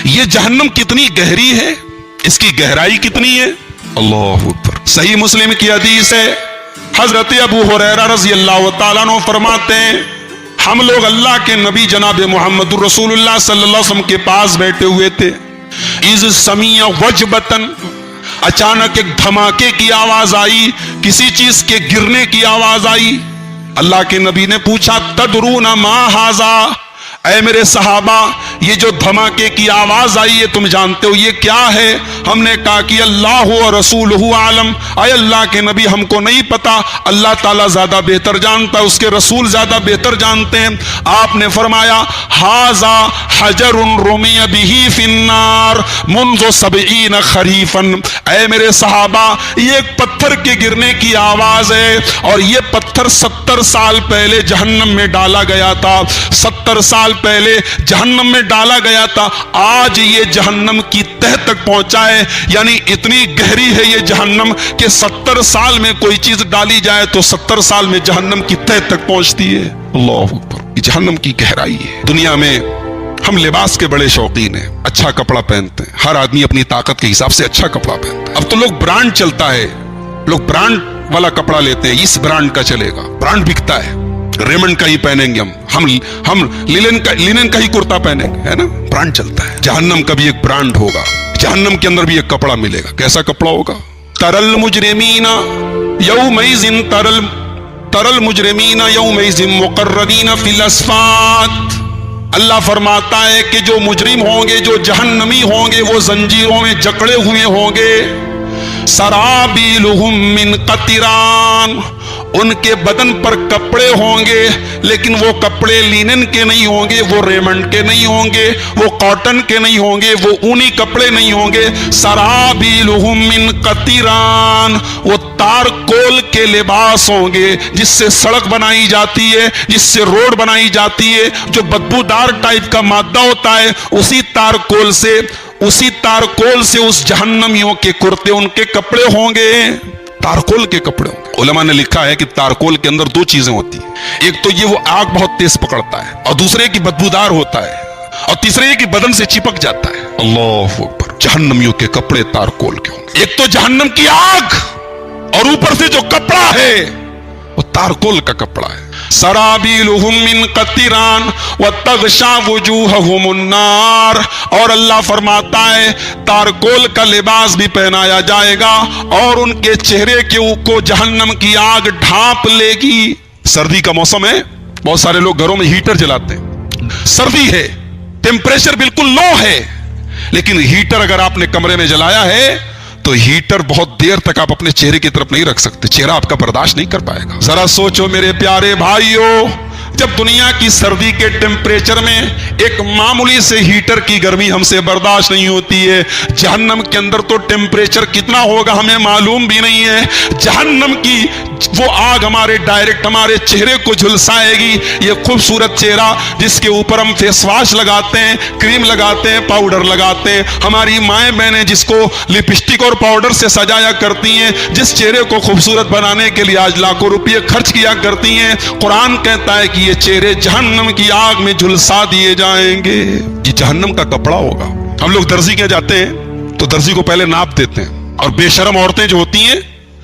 یہ جہنم کتنی گہری ہے، اس کی گہرائی کتنی ہے. اللہ اکبر. صحیح مسلم کی حدیث ہے، حضرت ابو ہریرہ رضی اللہ تعالیٰ عنہ فرماتے ہیں ہم لوگ اللہ کے نبی جناب محمد رسول اللہ صلی اللہ علیہ وسلم کے پاس بیٹھے ہوئے تھے. اذ سمیع وجبتن، اچانک ایک دھماکے کی آواز آئی، کسی چیز کے گرنے کی آواز آئی. اللہ کے نبی نے پوچھا تدرون ما ھذا، اے میرے صحابہ یہ جو دھماکے کی آواز آئی ہے تم جانتے ہو یہ کیا ہے؟ ہم نے کہا کہ اللہ و رسولہ عالم، اے اللہ کے نبی ہم کو نہیں پتا، اللہ تعالیٰ زیادہ بہتر جانتا ہے، اس کے رسول زیادہ بہتر جانتے ہیں. آپ نے فرمایا ھذا حجر رمی بہ فی النار منذ 70 خریفا، اے میرے صحابہ یہ ایک پتھر کے گرنے کی آواز ہے اور یہ پتھر 70 سال پہلے جہنم میں ڈالا گیا تھا. 70 سال پہلے جہنم میں ڈالا گیا تھا، آج یہ جہنم کی تہ تک پہنچا ہے. یعنی اتنی گہری ہے یہ جہنم کہ 70 سال میں کوئی چیز ڈالی جائے تو 70 سال میں جہنم کی تہ تک پہنچتی ہے. اللہ اکبر. یہ جہنم کی گہرائی ہے. دنیا میں ہم لباس کے بڑے شوقین ہیں، اچھا کپڑا پہنتے ہیں، ہر آدمی اپنی طاقت کے حساب سے اچھا کپڑا پہنتا ہے. اب تو لوگ برانڈ چلتا ہے، لوگ برانڈ والا کپڑا لیتے ہیں، اس برانڈ کا چلے گا، برانڈ بکتا ہے، ریمنڈ کا ہی پہنیں گے ہم لینن کا ہی کرتا پہنیں گے، ہے نا، برانڈ چلتا ہے. جہنم کا بھی ایک برانڈ ہوگا، جہنم کے اندر بھی ایک کپڑا ملے گا. کیسا کپڑا ہوگا؟ ترل مجرمین یومئذ ترل مجرمین یومئذ مقرنین فی الاصفاد. اللہ فرماتا ہے کہ جو مجرم ہوں گے، جو جہنمی ہوں گے، وہ زنجیروں میں جکڑے ہوئے ہوں گے. سرابیلہم من قطران، ان کے بدن پر کپڑے ہوں گے لیکن وہ کپڑے لینن کے نہیں ہوں گے، وہ ریمنڈ کے نہیں ہوں گے، وہ کاٹن کے نہیں ہوں گے، وہ اونی کپڑے نہیں ہوں گے. سرابیلہم من قطران، وہ تارکول کے لباس ہوں گے جس سے سڑک بنائی جاتی ہے، جس سے روڈ بنائی جاتی ہے، جو بدبودار ٹائپ کا مادہ ہوتا ہے اسی تارکول سے اس جہنمیوں کے کرتے ان کے کپڑے ہوں گے. تارکول کے کپڑے ہوں گے. علماء نے لکھا ہے کہ تارکول کے اندر دو چیزیں ہوتی ہیں، ایک تو یہ وہ آگ بہت تیز پکڑتا ہے، اور دوسرے کی بدبودار ہوتا ہے، اور تیسرے یہ کہ بدن سے چپک جاتا ہے. اللہ اکبر. جہنمیوں کے کپڑے تارکول کے ہوں گے. ایک تو جہنم کی آگ اور اوپر سے جو کپڑا ہے وہ تارکول کا کپڑا ہے. سرابیلہم من قطران وتغشا وجوہہم النار، اور اللہ فرماتا ہے تارکول کا لباس بھی پہنایا جائے گا اور ان کے چہرے کو جہنم کی آگ ڈھانپ لے گی. سردی کا موسم ہے، بہت سارے لوگ گھروں میں ہیٹر جلاتے ہیں، سردی ہے، ٹیمپریچر بالکل لو ہے، لیکن ہیٹر اگر آپ نے کمرے میں جلایا ہے تو ہیٹر بہت دیر تک آپ اپنے چہرے کی طرف نہیں رکھ سکتے، چہرہ آپ کا برداشت نہیں کر پائے گا. ذرا سوچو میرے پیارے بھائیو، جب دنیا کی سردی کے ٹیمپریچر میں ایک معمولی سے ہیٹر کی گرمی ہم سے برداشت نہیں ہوتی ہے، جہنم کے اندر تو ٹیمپریچر کتنا ہوگا ہمیں معلوم بھی نہیں ہے. جہنم کی وہ آگ ڈائریکٹ ہمارے چہرے کو جھلسائے گی. یہ خوبصورت چہرہ جس کے اوپر ہم فیس واش لگاتے ہیں، کریم لگاتے ہیں، پاؤڈر لگاتے ہیں، ہماری مائیں بہنیں جس کو لپسٹک اور پاؤڈر سے سجایا کرتی ہیں، جس چہرے کو خوبصورت بنانے کے لیے آج لاکھوں روپے خرچ کیا کرتی ہیں، قرآن کہتا ہے کہ یہ چہرے جہنم کی آگ میں جھلسا دیے جائیں گے. یہ جہنم کا کپڑا ہوگا. ہم لوگ درزی کے جاتے ہیں تو درزی کو پہلے ناپ دیتے ہیں، اور بے شرم عورتیں جو ہوتی ہیں،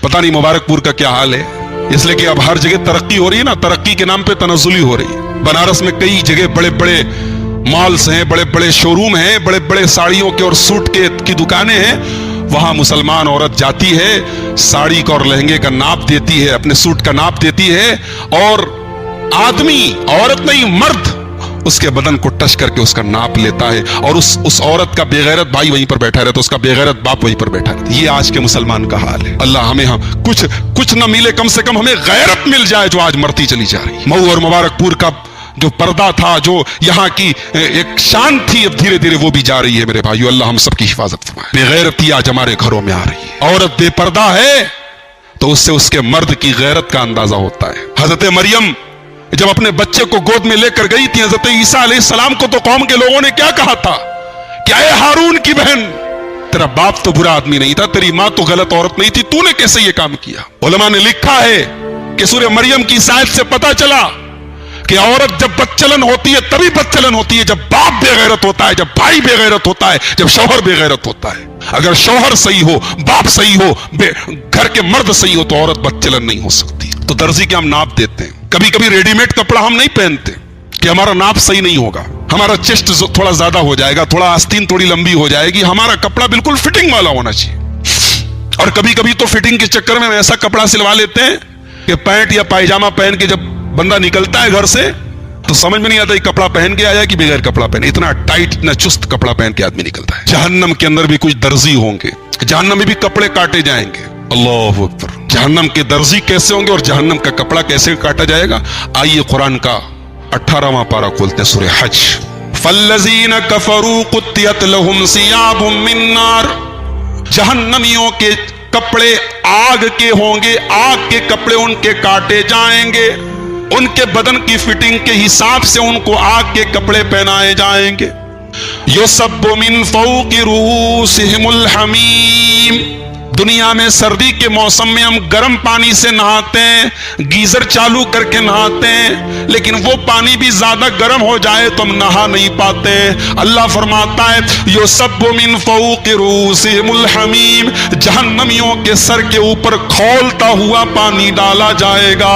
پتہ نہیں مبارک پور کا کیا حال ہے، اس لیے کہ اب ہر جگہ ترقی ہو رہی ہے نا، ترقی کے نام پہ تنزلی ہو رہی ہے. بنارس میں کئی جگہ بڑے بڑے مالز ہیں، بڑے بڑے شو روم ہیں، بڑے بڑے ساڑیوں کے اور سوٹ کی دکانیں ہیں. وہاں مسلمان عورت جاتی ہے، ساڑی کا اور لہنگے کا ناپ دیتی ہے، اپنے سوٹ کا ناپ دیتی ہے، اور آدمی، عورت نہیں مرد، اس کے بدن کو ٹچ کر کے اس کا ناپ لیتا ہے، اور اس عورت کا بے غیرت بھائی وہیں پر بیٹھا رہتا ہے، اس کا بے غیرت باپ وہیں پر بیٹھا رہتا ہے. یہ آج کے مسلمان کا حال ہے. اللہ ہمیں کچھ نہ ملے، کم سے کم ہمیں غیرت مل جائے جو آج مرتی چلی جا رہی ہے. مئو اور مبارک پور کا جو پردہ تھا، جو یہاں کی ایک شان تھی، اب دھیرے دھیرے وہ بھی جا رہی ہے. میرے بھائیو، اللہ ہم سب کی حفاظت فرمائے. بے غیرتی آج ہمارے گھروں میں آ رہی ہے. عورت بے پردہ ہے تو اس سے اس کے مرد کی غیرت کا اندازہ ہوتا ہے. حضرت مریم جب اپنے بچے کو گود میں لے کر گئی تھی حضرت عیسیٰ علیہ السلام کو، تو قوم کے لوگوں نے کیا کہا تھا کہ اے ہارون کی بہن، تیرا باپ تو برا آدمی نہیں تھا، تیری ماں تو غلط عورت نہیں تھی، تو نے کیسے یہ کام کیا؟ علماء نے لکھا ہے کہ سورہ مریم کی آیت سے پتا چلا کہ عورت جب بدچلن ہوتی ہے تبھی بدچلن ہوتی ہے جب باپ بے غیرت ہوتا ہے, جب بھائی بے غیرت ہوتا ہے, جب شوہر بے غیرت ہوتا ہے. اگر شوہر صحیح ہو, باپ صحیح ہو, گھر کے مرد صحیح ہو تو عورت بدچلن نہیں ہو سکتی. تو درزی کے ہم ناپ دیتے ہیں. کبھی کبھی ریڈی میڈ کپڑا ہم نہیں پہنتے کہ ہمارا ناپ صحیح نہیں ہوگا, ہمارا چیسٹ تھوڑا زیادہ ہو جائے گا, تھوڑا آستین تھوڑی لمبی ہو جائے گی. ہمارا کپڑا بالکل فٹنگ والا ہونا چاہیے. اور کبھی کبھی تو فٹنگ کے چکر میں ایسا کپڑا سلوا لیتے ہیں کہ پینٹ یا پائجامہ پہن کے جب بندہ نکلتا ہے گھر سے تو سمجھ میں نہیں آتا یہ کپڑا پہن کے آیا کہ بغیر کپڑا پہنے. اتنا ٹائٹ, اتنا چست کپڑا پہن کے آدمی نکلتا ہے. جہنم کے اندر بھی کچھ درزی ہوں گے, جہنم میں بھی کپڑے کاٹے جائیں گے. اللہ اکبر. جہنم کے درزی کیسے ہوں گے اور جہنم کا کپڑا کیسے کاٹا جائے گا؟ آئیے قرآن کا 18واں پارہ کھولتے ہیں, سورہ حج. فالذین کفروا قطعت لهم ثیاب من نار. جہنمیوں کے کپڑے آگ کے ہوں گے, آگ کے کپڑے ان کے کاٹے جائیں گے. ان کے بدن کی فٹنگ کے حساب سے ان کو آگ کے کپڑے پہنائے جائیں گے. یصب من فوق رؤوسہم الحمیم. دنیا میں سردی کے موسم میں ہم گرم پانی سے نہاتے ہیں, گیزر چالو کر کے نہاتے ہیں, لیکن وہ پانی بھی زیادہ گرم ہو جائے تو ہم نہا نہیں پاتے. اللہ فرماتا ہے یصب من فوق رؤوسہم الحمیم. جہنمیوں کے سر کے اوپر کھولتا ہوا پانی ڈالا جائے گا.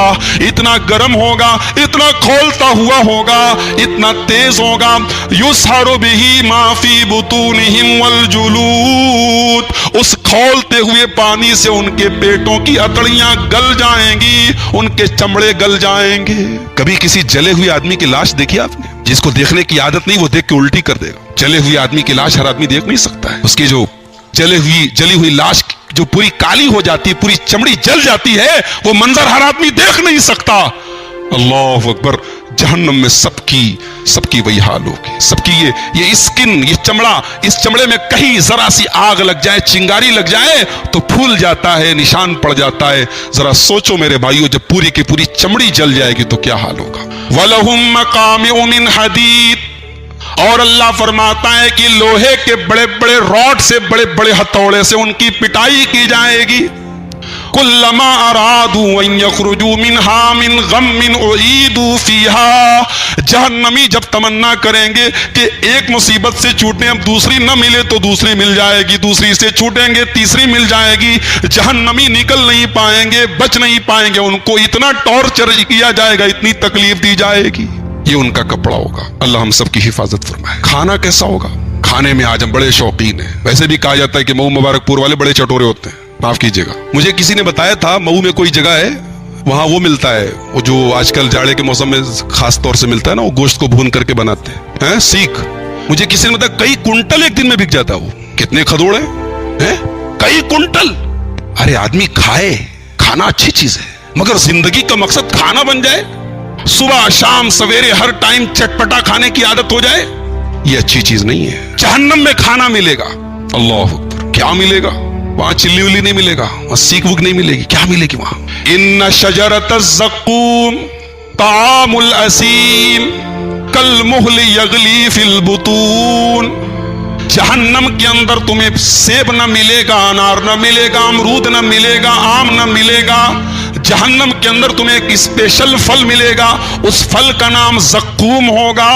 اتنا گرم ہوگا, اتنا کھولتا ہوا ہوگا, اتنا تیز ہوگا. یسحر بہ ما فی بطونہم والجلود. اس کھولتے ہوئے پانی سے ان کے پیٹوں کی اتڑیاں گل جائیں گی, ان کے چمڑے گل جائیں گے. کبھی کسی جلے ہوئے آدمی کی لاش دیکھی آپ نے؟ جس کو دیکھنے کی عادت نہیں وہ دیکھ کے الٹی کر دے گا. جلے ہوئے آدمی کی لاش ہر آدمی دیکھ نہیں سکتا ہے. اس کی جو جلی ہوئی لاش جو پوری کالی ہو جاتی ہے, پوری چمڑی جل جاتی ہے, وہ منظر ہر آدمی دیکھ نہیں سکتا. اللہ اکبر. جہنم میں سب کی وہی حال ہوگی. سب کی یہ اسکن, یہ چمڑا, اس چمڑے میں کہیں ذرا سی آگ لگ جائے, چنگاری لگ جائے تو پھول جاتا ہے, نشان پڑ جاتا ہے. ذرا سوچو میرے بھائیو, جب پوری کی پوری چمڑی جل جائے گی تو کیا حال ہوگا. وَلَهُمْ مَقَامِعُ مِنْ حَدِيدٍ. اور اللہ فرماتا ہے کہ لوہے کے بڑے بڑے راڈ سے, بڑے بڑے ہتھوڑے سے ان کی پٹائی کی جائے گی. کلما ارادوا ان یخرجوا منها من غم اعیدوا فیها. جہنمی جب تمنا کریں گے کہ ایک مصیبت سے چھوٹیں, اب دوسری نہ ملے تو دوسری مل جائے گی, دوسری سے چھوٹیں گے تیسری مل جائے گی. جہنمی نکل نہیں پائیں گے, بچ نہیں پائیں گے. ان کو اتنا ٹارچر کیا جائے گا, اتنی تکلیف دی جائے گی. یہ ان کا کپڑا ہوگا. اللہ ہم سب کی حفاظت فرمائے. کھانا کیسا ہوگا؟ کھانے میں آج ہم بڑے شوقین ہیں. ویسے بھی کہا جاتا ہے کہ مئو مبارک پور والے بڑے چٹورے ہوتے ہیں, معاف کیجیے گا. مجھے کسی نے بتایا تھا مئو میں کوئی جگہ ہے, وہاں وہ ملتا ہے, وہ جو آج کل جاڑے کے موسم میں خاص طور سے ملتا ہے نا, وہ گوشت کو بھون کر کے بناتے ہیں, سیخ. مجھے کسی نے بتایا کئی کنٹل ایک دن میں بک جاتا. وہ کتنے کھدوڑ ہیں, کئی کنٹل. ارے آدمی کھائے, کھانا اچھی چیز ہے, مگر زندگی کا مقصد کھانا بن جائے, صبح شام سویرے ہر ٹائم چٹپٹا کھانے کی عادت ہو جائے, یہ اچھی چیز نہیں ہے. جہنم میں کھانا ملے گا. اللہ اکبر. کیا ملے گا وہاں؟ چلی ولی نہیں ملے گا, وہاں سیخ وک نہیں ملے گی. کیا ملے گی وہاں؟ ان شجرۃ الزقوم طعام الاسیم کالمہل یغلی فی البطون. جہنم کے اندر تمہیں سیب نہ ملے گا, انار نہ ملے گا, امرود نہ ملے گا, آم نہ ملے گا. جہنم کے اندر تمہیں ایک اسپیشل پھل ملے گا, اس پھل کا نام زقوم ہوگا.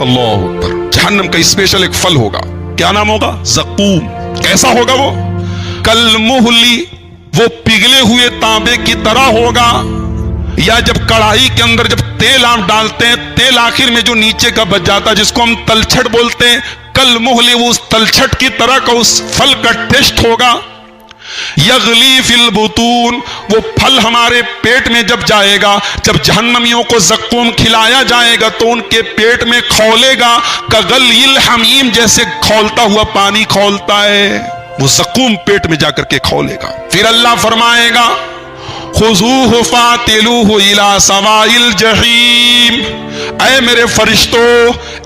اللہ اکبر. جہنم کا اسپیشل ایک پھل ہوگا. کیا نام ہوگا؟ زقوم. کیسا ہوگا وہ؟ کالمہلی, وہ پگھلے ہوئے تانبے کی طرح ہوگا. یا جب کڑھائی کے اندر جب تیل آپ ڈالتے ہیں, تیل آخر میں جو نیچے کا بچ جاتا ہے جس کو ہم تلچھٹ بولتے ہیں, کالمہلی, وہ اس تلچھٹ کی طرح کا اس پھل کا ٹیسٹ ہوگا. یغلی فی البطون, وہ پھل ہمارے پیٹ میں جب جائے گا, جب جہنمیوں کو زقوم کھلایا جائے گا تو ان کے پیٹ میں کھولے گا, کغلی الحمیم, جیسے کھولتا ہوا پانی کھولتا ہے, وہ زقوم پیٹ میں جا کر کے کھولے گا. پھر اللہ فرمائے گا خذوہ فاعتلوہ الی سواء الجحیم. اے میرے فرشتوں,